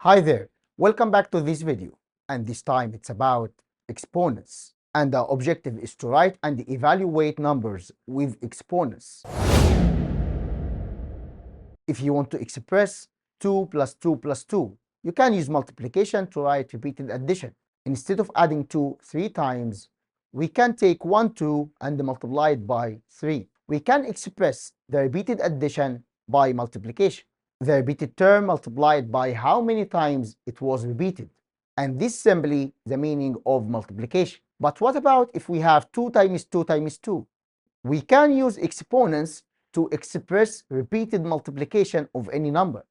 Hi there, welcome back to this video, and this time it's about exponents, and the objective is to write and evaluate numbers with exponents. If you want to express 2 plus 2 plus 2, you can use multiplication to write repeated addition. Instead of adding 2 3 times, we can take 1 2 and multiply it by 3. We can express the repeated addition by multiplication. The repeated term multiplied by how many times it was repeated. And this is simply the meaning of multiplication. But what about if we have 2 times 2 times 2? We can use exponents to express repeated multiplication of any number.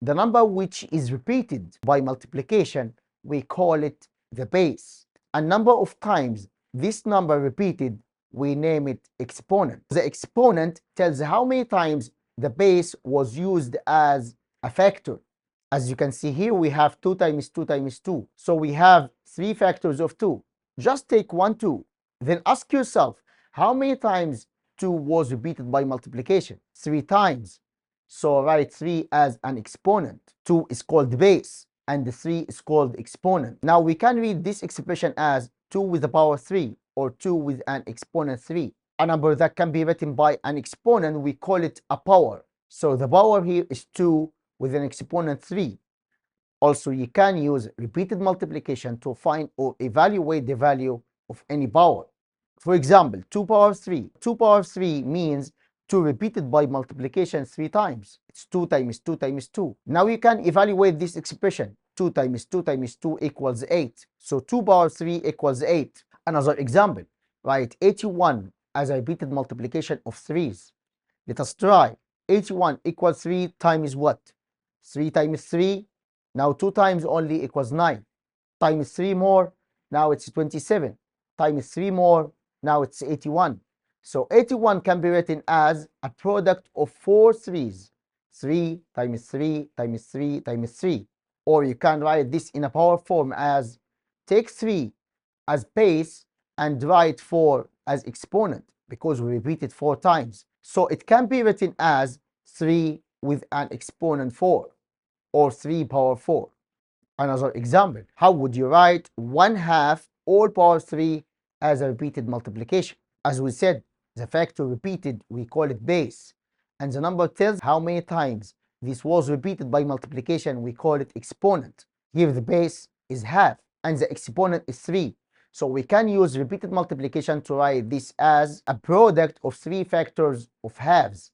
The number which is repeated by multiplication, we call it the base. A number of times this number repeated, we name it exponent. The exponent tells how many times the base was used as a factor. As you can see here, we have 2 times 2 times 2. So we have 3 factors of 2. Just take 1, 2. Then ask yourself, how many times 2 was repeated by multiplication? 3 times. So write 3 as an exponent. 2 is called base, and the 3 is called exponent. Now we can read this expression as 2 with the power 3, or 2 with an exponent 3. A number that can be written by an exponent, we call it a power. So the power here is 2 with an exponent 3. Also, you can use repeated multiplication to find or evaluate the value of any power. For example, 2 power 3. 2 power 3 means 2 repeated by multiplication 3 times. It's 2 times 2 times 2. Now you can evaluate this expression. 2 times 2 times 2 equals 8. So 2 power 3 equals 8. Another example, write 81 as a repeated multiplication of 3's. Let us try. 81 equals 3 times what? 3 times 3, now 2 times only equals 9. Times 3 more, now it's 27. Times 3 more, now it's 81. So 81 can be written as a product of 4 3's. 3 times 3 times 3 times 3. Or you can write this in a power form as take 3 as base and write 4 as exponent, because we repeat it 4 times. So it can be written as 3 with an exponent 4, or 3 power 4. Another example, how would you write 1/2 all power 3 as a repeated multiplication? As we said, the factor repeated, we call it base, and the number tells how many times this was repeated by multiplication, we call it exponent. Here the base is half and the exponent is 3. So we can use repeated multiplication to write this as a product of 3 factors of halves.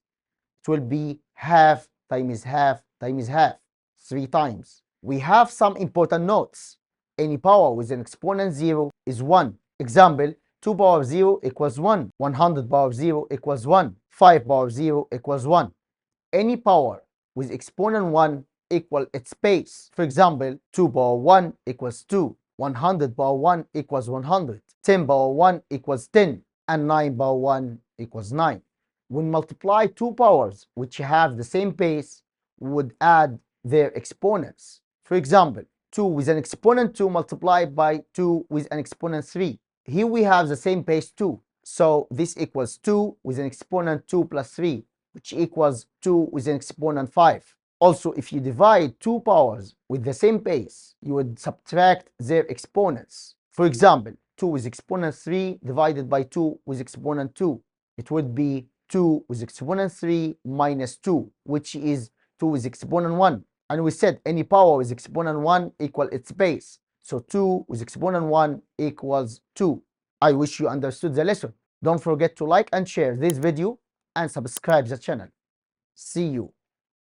It will be half times half times half, 3 times. We have some important notes. Any power with an exponent 0 is 1. Example, 2 power 0 equals 1. 100 power 0 equals 1. 5 power 0 equals 1. Any power with exponent 1 equal its base. For example, 2 power 1 equals 2. 100 power 1 equals 100. 10 power 1 equals 10. And 9 power 1 equals 9. When multiply 2 powers which have the same base, we would add their exponents. For example, 2 with an exponent 2 multiplied by 2 with an exponent 3. Here we have the same base 2. So this equals 2 with an exponent 2 plus 3, which equals 2 with an exponent 5. Also, if you divide 2 powers with the same base, you would subtract their exponents. For example, 2 with exponent 3 divided by 2 with exponent 2. It would be 2 with exponent 3 minus 2, which is 2 with exponent 1. And we said any power with exponent 1 equal its base. So 2 with exponent 1 equals 2. I wish you understood the lesson. Don't forget to like and share this video and subscribe the channel. See you.